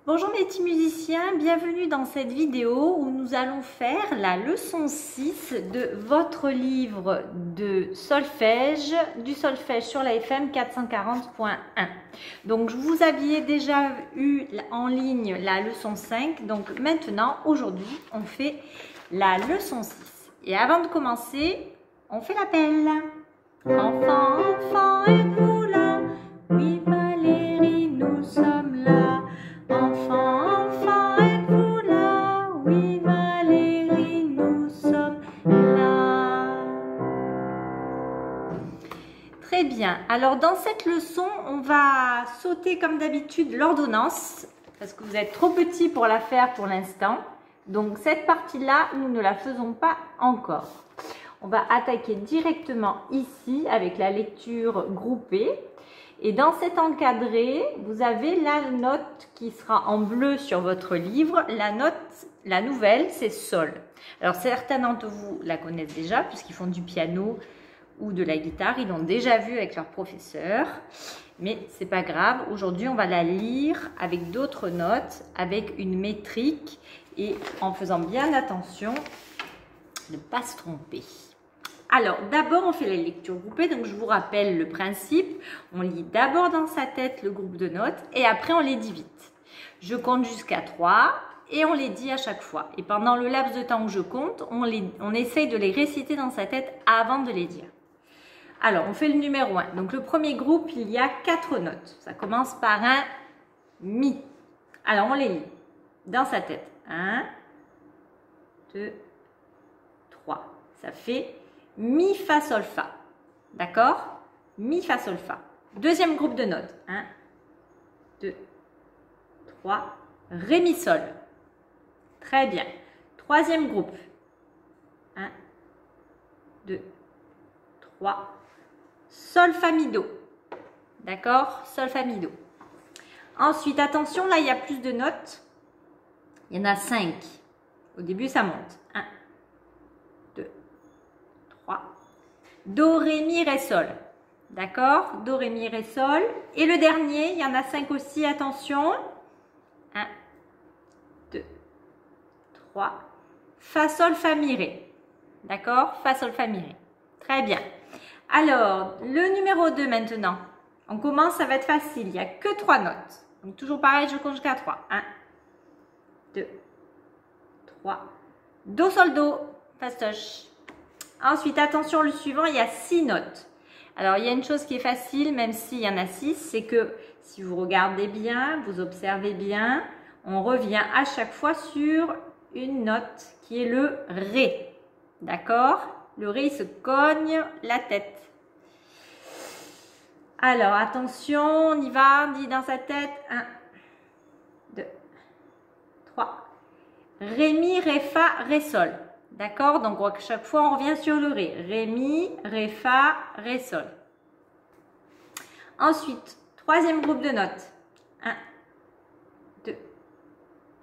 Bonjour mes petits musiciens, bienvenue dans cette vidéo où nous allons faire la leçon 6 de votre livre de solfège, du solfège sur la FM 440.1. Donc vous aviez déjà eu en ligne la leçon 5, donc maintenant, aujourd'hui, on fait la leçon 6. Et avant de commencer, on fait l'appel. Enfant, enfant, êtes-vous là? Oui Valérie, nous sommes là. Enfant, enfant, êtes-vous là? Oui Valérie, nous sommes là. Très bien. Alors dans cette leçon, on va sauter comme d'habitude l'ordonnance parce que vous êtes trop petits pour la faire pour l'instant. Donc cette partie-là, nous ne la faisons pas encore. On va attaquer directement ici avec la lecture groupée. Et dans cet encadré, vous avez la note qui sera en bleu sur votre livre. La nouvelle, c'est Sol. Alors certains d'entre vous la connaissent déjà puisqu'ils font du piano ou de la guitare. Ils l'ont déjà vu avec leur professeur. Mais c'est pas grave. Aujourd'hui, on va la lire avec d'autres notes, avec une métrique et en faisant bien attention de ne pas se tromper. Alors, d'abord, on fait la lecture groupée. Donc, je vous rappelle le principe. On lit d'abord dans sa tête le groupe de notes et après, on les dit vite. Je compte jusqu'à 3 et on les dit à chaque fois. Et pendant le laps de temps où je compte, on essaye de les réciter dans sa tête avant de les dire. Alors, on fait le numéro 1. Donc, le premier groupe, il y a 4 notes. Ça commence par un Mi. Alors, on les lit dans sa tête. 1, 2, 3. Ça fait Mi, Fa, Sol, Fa. D'accord? Mi, Fa, Sol, Fa. Deuxième groupe de notes. 1, 2, 3. Ré, Mi, Sol. Très bien. Troisième groupe. 1, 2, 3. Sol, Fa, Mi, Do. D'accord? Sol, Fa, Mi, Do. Ensuite, attention, là, il y a plus de notes. Il y en a 5. Au début, ça monte. 1, 2, 3. Do, Ré, Mi, Ré, Sol. D'accord? Do, Ré, Mi, Ré, Sol. Et le dernier, il y en a 5 aussi, attention. 1, 2, 3. Fa, Sol, Fa, Mi, Ré. D'accord? Fa, Sol, Fa, Mi, Ré. Très bien. Alors, le numéro 2 maintenant. On commence, ça va être facile. Il n'y a que 3 notes. Donc, toujours pareil, je compte jusqu'à 3. 1, 2, 3. Do, Sol, Do. Fastoche. Ensuite, attention, le suivant, il y a 6 notes. Alors, il y a une chose qui est facile, même s'il y en a 6, c'est que si vous regardez bien, vous observez bien, on revient à chaque fois sur une note qui est le Ré. D'accord? Le Ré, il se cogne la tête. Alors, attention, on y va, on dit dans sa tête. 1, 2, 3. Ré, Mi, Ré, Fa, Ré, Sol. D'accord? Donc, à chaque fois, on revient sur le Ré. Ré, Mi, Ré, Fa, Ré, Sol. Ensuite, troisième groupe de notes. 1, 2,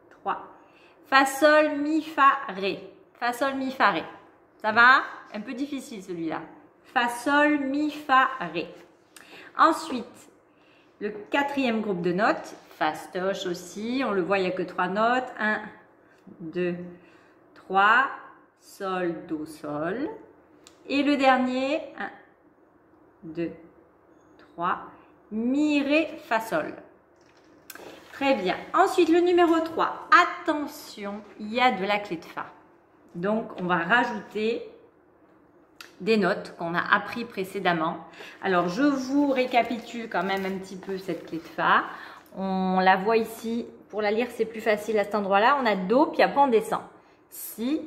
3. Fa, Sol, Mi, Fa, Ré. Fa, Sol, Mi, Fa, Ré. Ça va? Un peu difficile celui-là. Fa, Sol, Mi, Fa, Ré. Ensuite, le quatrième groupe de notes. Fastoche aussi. On le voit, il n'y a que 3 notes. 1, 2, 3. Sol, Do, Sol. Et le dernier, 1, 2, 3, Mi, Ré, Fa, Sol. Très bien. Ensuite, le numéro 3. Attention, il y a de la clé de Fa. Donc, on va rajouter des notes qu'on a appris précédemment. Alors, je vous récapitule quand même un petit peu cette clé de Fa. On la voit ici. Pour la lire, c'est plus facile à cet endroit-là. On a Do, puis après, on descend. Si,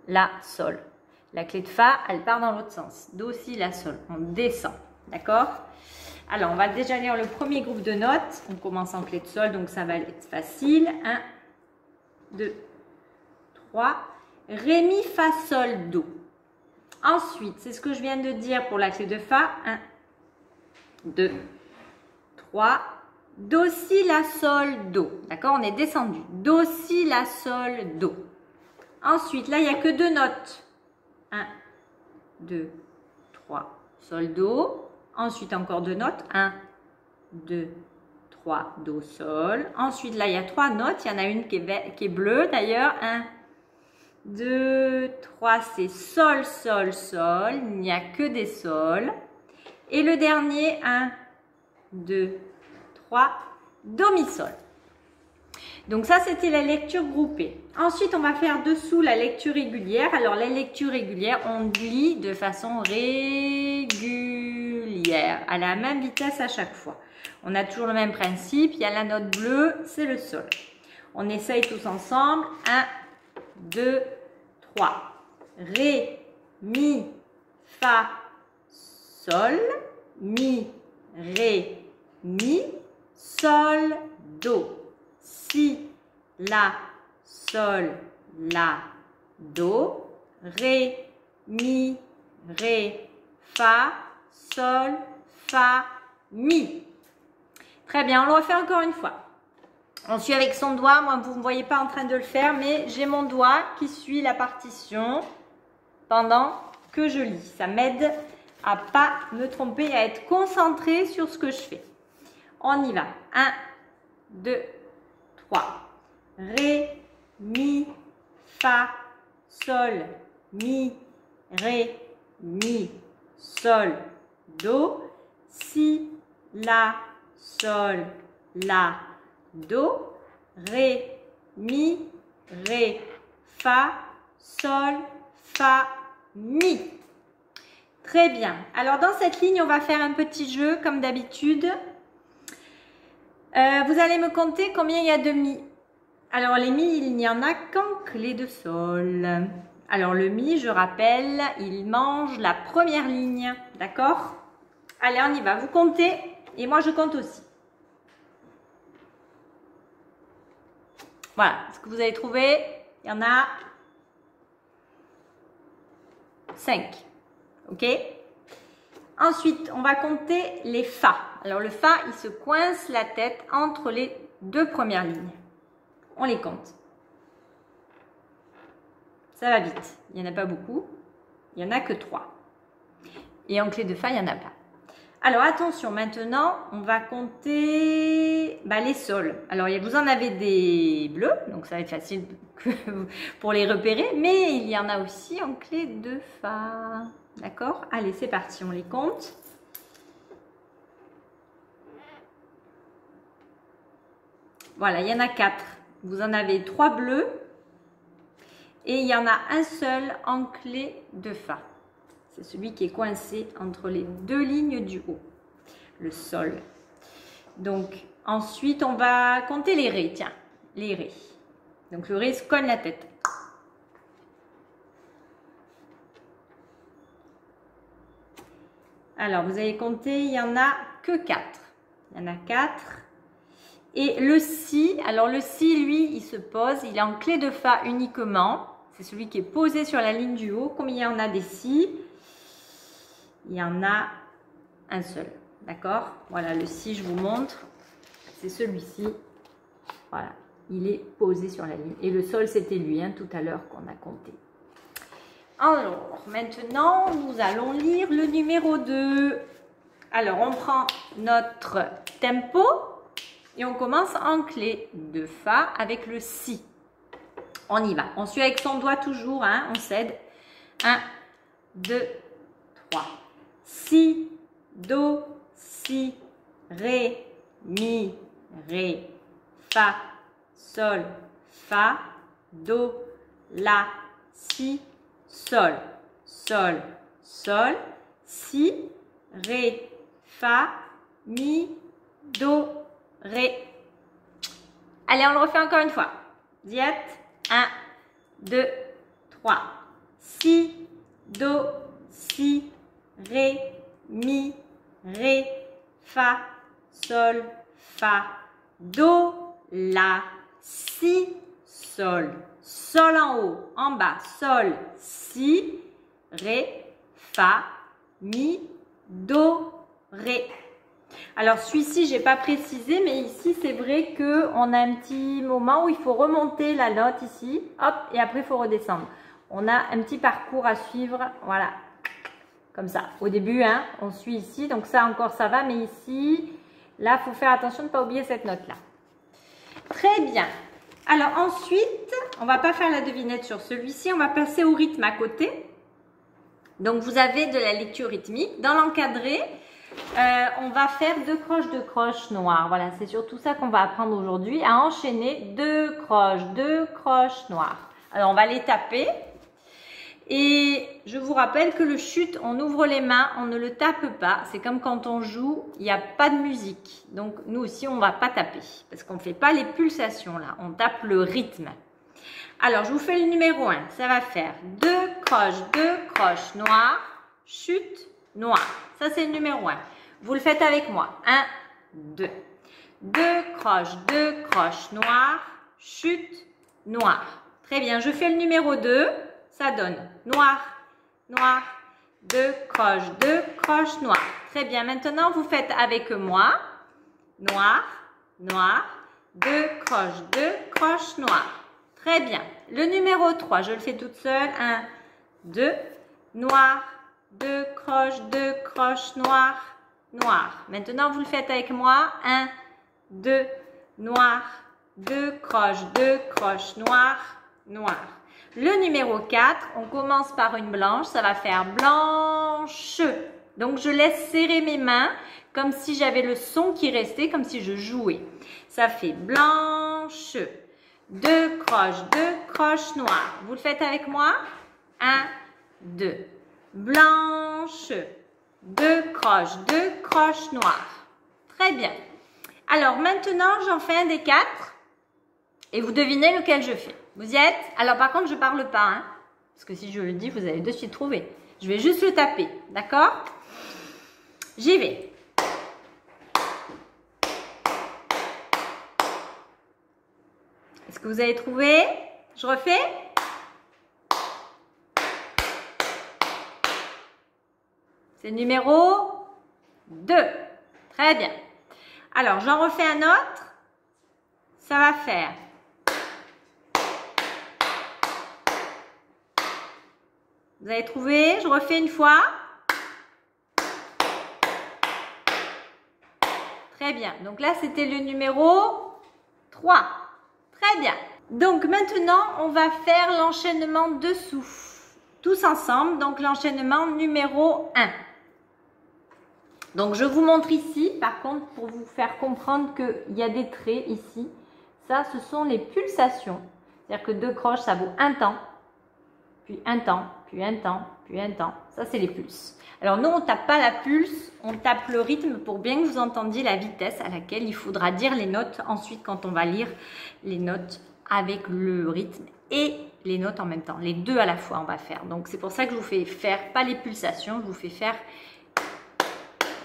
La, Sol. La clé de Fa, elle part dans l'autre sens. Do, Si, La, Sol. On descend. D'accord? Alors, on va déjà lire le premier groupe de notes. On commence en clé de Sol, donc ça va être facile. 1, 2, 3. Ré, Mi, Fa, Sol, Do. Ensuite, c'est ce que je viens de dire pour la clé de Fa. 1, 2, 3. Do, Si, La, Sol, Do. D'accord? On est descendu. Do, Si, La, Sol, Do. Ensuite, là, il n'y a que 2 notes. 1, 2, 3, Sol, Do. Ensuite, encore 2 notes. 1, 2, 3, Do, Sol. Ensuite, là, il y a 3 notes. Il y en a une qui est bleue d'ailleurs. 1, 2, 3, c'est Sol, Sol, Sol. Il n'y a que des Sols. Et le dernier, 1, 2, 3, Do, Mi, Sol. Donc ça, c'était la lecture groupée. Ensuite, on va faire dessous la lecture régulière. Alors, la lecture régulière, on lit de façon régulière, à la même vitesse à chaque fois. On a toujours le même principe. Il y a la note bleue, c'est le Sol. On essaye tous ensemble. 1, 2, 3. Ré, Mi, Fa, Sol, Mi, Ré, Mi, Sol, Do. Si, La, Sol, La, Do, Ré, Mi, Ré, Fa, Sol, Fa, Mi. Très bien, on le refait encore une fois. On suit avec son doigt. Moi, vous ne me voyez pas en train de le faire, mais j'ai mon doigt qui suit la partition pendant que je lis. Ça m'aide à ne pas me tromper et à être concentrée sur ce que je fais. On y va. 1, 2, 3. Ré, Mi, Fa, Sol, Mi, Ré, Mi, Sol, Do. Si, La, Sol, La, Do. Ré, Mi, Ré, Fa, Sol, Fa, Mi. Très bien. Alors, dans cette ligne, on va faire un petit jeu comme d'habitude. Vous allez me compter combien il y a de Mi. Alors, les Mi, il n'y en a qu'en clé de Sol. Alors, le Mi, je rappelle, il mange la première ligne. D'accord? Allez, on y va. Vous comptez et moi, je compte aussi. Voilà. Est-ce que vous avez trouvé? Il y en a 5. OK? Ensuite, on va compter les Fa. Alors, le Fa, il se coince la tête entre les deux premières lignes. On les compte. Ça va vite. Il n'y en a pas beaucoup. Il n'y en a que 3. Et en clé de Fa, il n'y en a pas. Alors, attention, maintenant, on va compter les sols. Alors, vous en avez des bleus, donc ça va être facile pour les repérer. Mais il y en a aussi en clé de Fa. D'accord? Allez, c'est parti, on les compte. Voilà, il y en a 4. Vous en avez 3 bleus. Et il y en a un seul en clé de Fa. C'est celui qui est coincé entre les deux lignes du haut. Le Sol. Donc, ensuite, on va compter les Ré. Tiens, les Ré. Donc, le Ré se cogne la tête. Alors, vous avez compté, il n'y en a que 4. Il y en a 4. Et le Si, alors le Si, lui, il se pose, il est en clé de Fa uniquement. C'est celui qui est posé sur la ligne du haut. Combien il y en a des Si? Il y en a un seul. D'accord? Voilà, le Si, je vous montre. C'est celui-ci. Voilà, il est posé sur la ligne. Et le Sol, c'était lui, tout à l'heure qu'on a compté. Alors, maintenant, nous allons lire le numéro 2. Alors, on prend notre tempo et on commence en clé de Fa avec le Si. On y va. On suit avec son doigt toujours, on cède. 1, 2, 3. Si, Do, Si, Ré, Mi, Ré, Fa, Sol, Fa, Do, La, Si, Sol, Sol, Sol, Si, Ré, Fa, Mi, Do, Ré. Allez, on le refait encore une fois. Vous y êtes? 1, 2, 3. Si, Do, Si, Ré, Mi, Ré, Fa, Sol, Fa, Do, La, Si, Sol. Sol en haut, en bas, Sol, Si, Ré, Fa, Mi, Do, Ré. Alors celui-ci, je n'ai pas précisé, mais ici, c'est vrai qu'on a un petit moment où il faut remonter la note ici, hop, et après, il faut redescendre. On a un petit parcours à suivre, voilà, comme ça. Au début, on suit ici, donc ça encore, ça va, mais ici, Là, il faut faire attention de ne pas oublier cette note-là. Très bien. Alors ensuite, on ne va pas faire la devinette sur celui-ci, on va passer au rythme à côté. Donc vous avez de la lecture rythmique. Dans l'encadré, on va faire 2 croches noires. Voilà, c'est surtout ça qu'on va apprendre aujourd'hui, à enchaîner 2 croches noires. Alors on va les taper. Et je vous rappelle que le chute, on ouvre les mains, on ne le tape pas. C'est comme quand on joue, il n'y a pas de musique. Donc nous aussi, on ne va pas taper parce qu'on ne fait pas les pulsations là. On tape le rythme. Alors, je vous fais le numéro 1. Ça va faire 2 croches noires, chute, noire. Ça, c'est le numéro 1. Vous le faites avec moi. 1, 2. 2 croches noires, chute, noire. Très bien, je fais le numéro 2. Ça donne noir, noir, 2 croches noires. Très bien, maintenant vous faites avec moi noir, noir, 2 croches noires. Très bien. Le numéro 3, je le fais toute seule. 1, 2, noir, 2 croches noires, noir. Maintenant vous le faites avec moi. 1, 2, noir, 2 croches noires, noir. Le numéro 4, on commence par une blanche, ça va faire blanche. Donc, je laisse serrer mes mains comme si j'avais le son qui restait, comme si je jouais. Ça fait blanche. 2 croches noires. Vous le faites avec moi? 1, 2. Blanche. 2 croches noires. Très bien. Alors, maintenant, j'en fais un des 4 et vous devinez lequel je fais. Vous y êtes? Alors par contre, je ne parle pas, hein, parce que si je le dis, vous allez de suite trouver. Je vais juste le taper, d'accord? J'y vais. Est-ce que vous avez trouvé? Je refais? C'est le numéro 2. Très bien. Alors, j'en refais un autre. Ça va faire... Vous avez trouvé? Je refais une fois. Très bien. Donc là, c'était le numéro 3. Très bien. Donc maintenant, on va faire l'enchaînement dessous. Tous ensemble. Donc l'enchaînement numéro 1. Donc je vous montre ici. Par contre, pour vous faire comprendre qu'il y a des traits ici. Ça, ce sont les pulsations. C'est-à-dire que 2 croches, ça vaut un temps. Puis un temps, puis un temps, puis un temps. Ça, c'est les pulses. Alors, nous, on ne tape pas la pulse, on tape le rythme pour bien que vous entendiez la vitesse à laquelle il faudra dire les notes ensuite quand on va lire les notes avec le rythme et les notes en même temps. Les deux à la fois, on va faire. Donc, c'est pour ça que je vous fais faire, pas les pulsations, je vous fais faire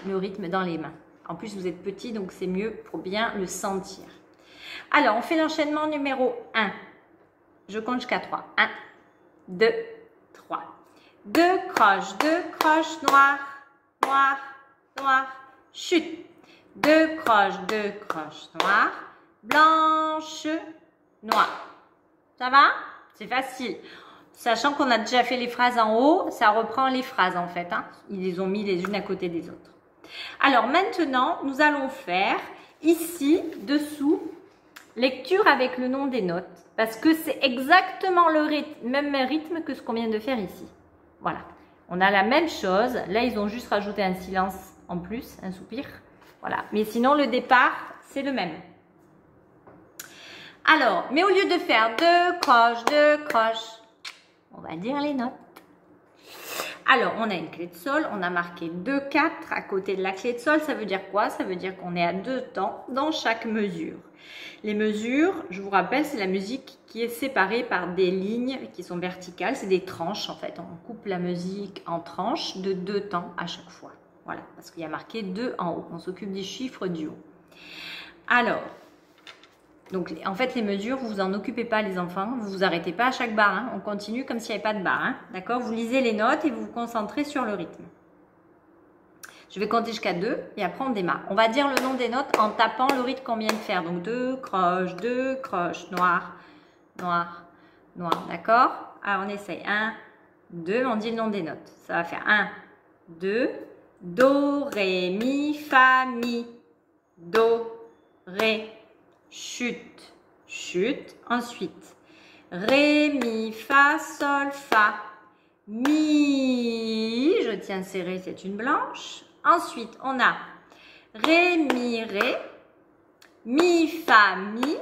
le rythme dans les mains. En plus, vous êtes petit, donc c'est mieux pour bien le sentir. Alors, on fait l'enchaînement numéro 1. Je compte jusqu'à 3. 1, 2, 3. 2 croches noires, noires, noires, chute. 2 croches noires, blanches, noires. Ça va? C'est facile. Sachant qu'on a déjà fait les phrases en haut, ça reprend les phrases en fait. Hein. Ils les ont mis les unes à côté des autres. Alors maintenant, nous allons faire ici, dessous, lecture avec le nom des notes. Parce que c'est exactement le rythme, même rythme que ce qu'on vient de faire ici. Voilà. On a la même chose. Là, ils ont juste rajouté un silence en plus, un soupir. Voilà. Mais sinon, le départ, c'est le même. Alors, mais au lieu de faire 2 croches, on va dire les notes. Alors, on a une clé de sol, on a marqué 2, 4 à côté de la clé de sol. Ça veut dire quoi? Ça veut dire qu'on est à 2 temps dans chaque mesure. Les mesures, je vous rappelle, c'est la musique qui est séparée par des lignes qui sont verticales. C'est des tranches en fait. On coupe la musique en tranches de 2 temps à chaque fois. Voilà, parce qu'il y a marqué 2 en haut. On s'occupe des chiffres du haut. Alors, donc en fait les mesures, vous vous en occupez pas les enfants. Vous vous arrêtez pas à chaque barre. Hein. On continue comme s'il n'y avait pas de barre. Hein. D'accord? Vous lisez les notes et vous vous concentrez sur le rythme. Je vais compter jusqu'à 2 et après on démarre. On va dire le nom des notes en tapant le rythme qu'on vient de faire. Donc 2 croches, noir, noir, noir. D'accord? Alors on essaye. 1, 2, on dit le nom des notes. Ça va faire 1, 2, do, ré, mi, fa, mi. do, ré, chute, chute. Ensuite, ré, mi, fa, sol, fa, mi, je tiens serré, c'est une blanche. Ensuite, on a ré, mi, fa, mi.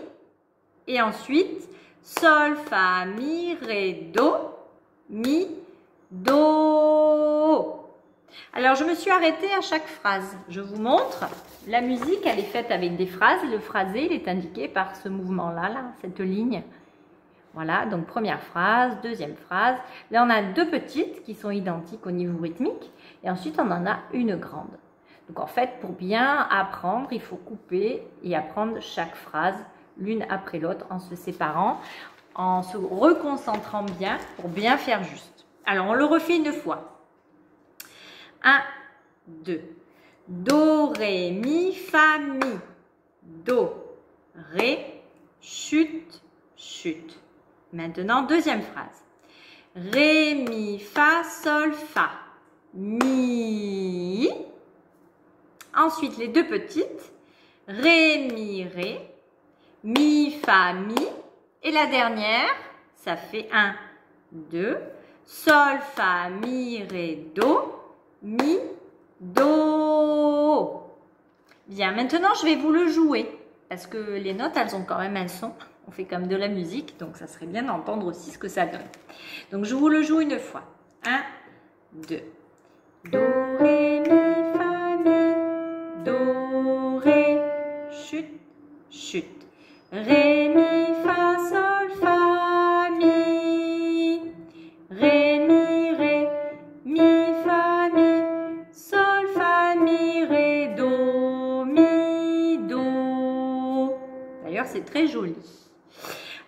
Et ensuite, sol, fa, mi, ré, do, mi, do. Alors, je me suis arrêtée à chaque phrase. Je vous montre. La musique, elle est faite avec des phrases. Le phrasé, il est indiqué par ce mouvement-là, là, cette ligne. Voilà, donc première phrase, deuxième phrase. Là, on a deux petites qui sont identiques au niveau rythmique. Et ensuite, on en a une grande. Donc, en fait, pour bien apprendre, il faut couper et apprendre chaque phrase l'une après l'autre en se séparant, en se reconcentrant bien pour bien faire juste. Alors, on le refait une fois. 1, 2. Do, ré, mi, fa, mi. Do, ré, chute, chute. Maintenant, deuxième phrase. Ré, mi, fa, sol, fa. Mi. Ensuite, les deux petites. Ré, mi, fa, mi. Et la dernière, ça fait 1, 2. Sol, fa, mi, ré, do. Mi, do. Bien, maintenant, je vais vous le jouer. Parce que les notes, elles ont quand même un son. On fait comme de la musique, donc ça serait bien d'entendre aussi ce que ça donne. Donc, je vous le joue une fois. 1, 2. Do, ré, mi, fa, mi. Do, ré, chute, chute. Ré, mi, fa, sol, fa, mi. Ré, mi, fa, mi. Sol, fa, mi, ré, do, mi, do. D'ailleurs, c'est très joli.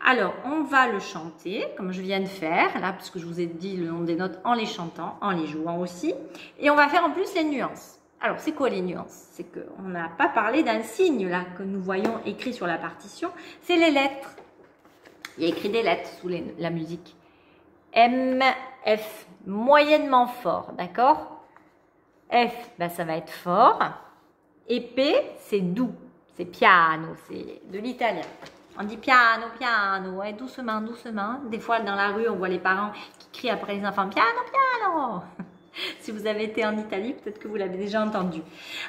Alors, on va le chanter, comme je viens de faire, là, parce que je vous ai dit le nom des notes en les chantant, en les jouant aussi. Et on va faire en plus les nuances. Alors, c'est quoi les nuances? C'est qu'on n'a pas parlé d'un signe, là, que nous voyons écrit sur la partition. C'est les lettres. Il y a écrit des lettres sous la musique. M, F, moyennement fort, d'accord? F, ben, ça va être fort. Et P, c'est doux. C'est piano, c'est de l'italien. On dit piano, piano, ouais, doucement, doucement. Des fois, dans la rue, on voit les parents qui crient après les enfants, piano, piano. Si vous avez été en Italie, peut-être que vous l'avez déjà entendu.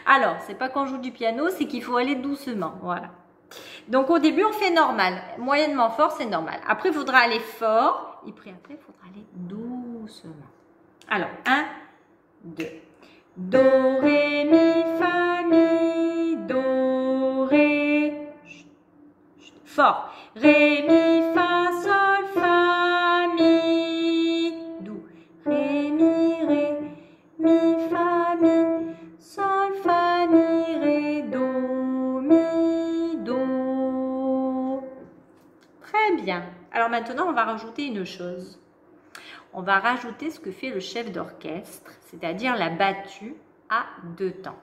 Alors, c'est pas qu'on joue du piano, c'est qu'il faut aller doucement, voilà. Donc, au début, on fait normal. Moyennement fort, c'est normal. Après, il faudra aller fort. Et puis après, il faudra aller doucement. Alors, 1, 2. Do, ré, mi, fa, mi. Do, ré. Fort. Ré, mi, fa, sol, fa, mi. Doux. Ré, mi, fa, mi. Sol, fa, mi, ré, do, mi, do. Très bien. Alors maintenant, on va rajouter une chose. On va rajouter ce que fait le chef d'orchestre, c'est-à-dire la battue à deux temps.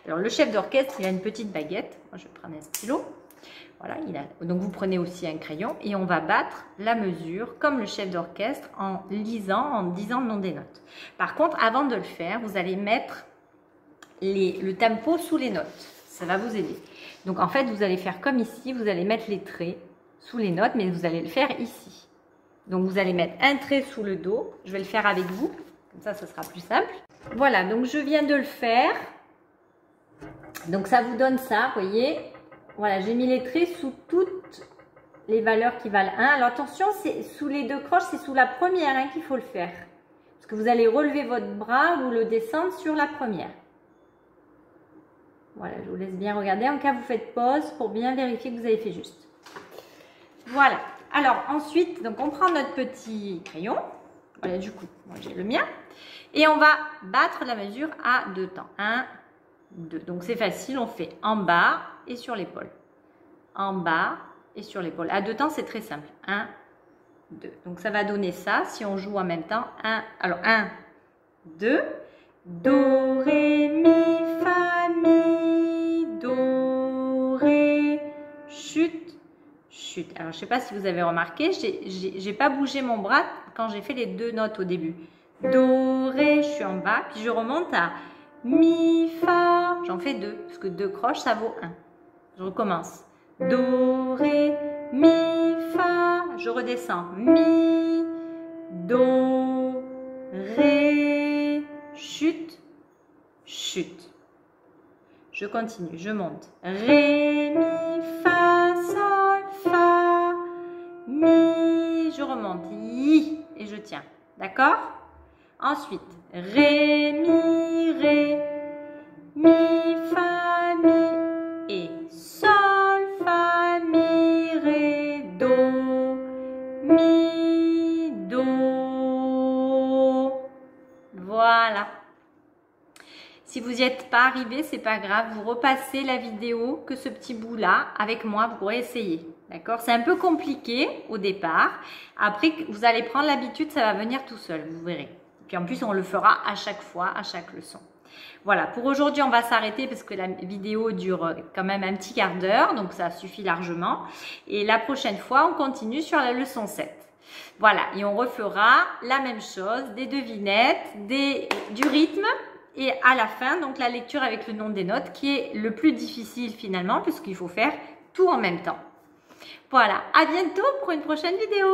Alors le chef d'orchestre, il a une petite baguette. Moi, je vais prendre un stylo. Voilà, donc vous prenez aussi un crayon et on va battre la mesure comme le chef d'orchestre en lisant, en disant le nom des notes. Par contre, avant de le faire, vous allez mettre le tempo sous les notes. Ça va vous aider. Donc en fait, vous allez faire comme ici, vous allez mettre les traits sous les notes, mais vous allez le faire ici. Donc vous allez mettre un trait sous le do. Je vais le faire avec vous, comme ça, ce sera plus simple. Voilà, donc je viens de le faire. Donc ça vous donne ça, vous voyez. Voilà, j'ai mis les traits sous toutes les valeurs qui valent 1. Alors attention, c'est sous les deux croches, c'est sous la première qu'il faut le faire. Parce que vous allez relever votre bras ou le descendre sur la première. Voilà, je vous laisse bien regarder. En cas, vous faites pause pour bien vérifier que vous avez fait juste. Voilà. Alors ensuite, donc on prend notre petit crayon. Voilà, du coup, moi j'ai le mien. Et on va battre la mesure à deux temps. 1, 2. Donc c'est facile, on fait en bas et sur l'épaule. En bas et sur l'épaule. À deux temps, c'est très simple. 1, 2. Donc ça va donner ça si on joue en même temps. Alors 1, 2. Do, ré, mi, fa, mi. Do, ré, chute, chute. Alors je ne sais pas si vous avez remarqué, j'ai pas bougé mon bras quand j'ai fait les deux notes au début. Do, ré, je suis en bas, puis je remonte à mi, fa. J'en fais 2, parce que 2 croches, ça vaut 1. Je recommence. Do, ré, mi, fa. Je redescends. Mi, do, ré, chute, chute. Je continue, je monte. Ré, mi, fa, sol, fa, mi. Je remonte. I, et je tiens. D'accord? Ensuite, ré, mi, fa, mi, et sol, fa, mi, ré, do, mi, do. Voilà. Si vous n'y êtes pas arrivé, c'est pas grave, vous repassez la vidéo que ce petit bout là avec moi, vous pourrez essayer. D'accord? C'est un peu compliqué au départ. Après, vous allez prendre l'habitude, ça va venir tout seul, vous verrez. Puis en plus, on le fera à chaque fois, à chaque leçon. Voilà, pour aujourd'hui, on va s'arrêter parce que la vidéo dure quand même un petit quart d'heure, donc ça suffit largement. Et la prochaine fois, on continue sur la leçon 7. Voilà, et on refera la même chose, des devinettes, du rythme. Et à la fin, donc la lecture avec le nom des notes qui est le plus difficile finalement puisqu'il faut faire tout en même temps. Voilà, à bientôt pour une prochaine vidéo.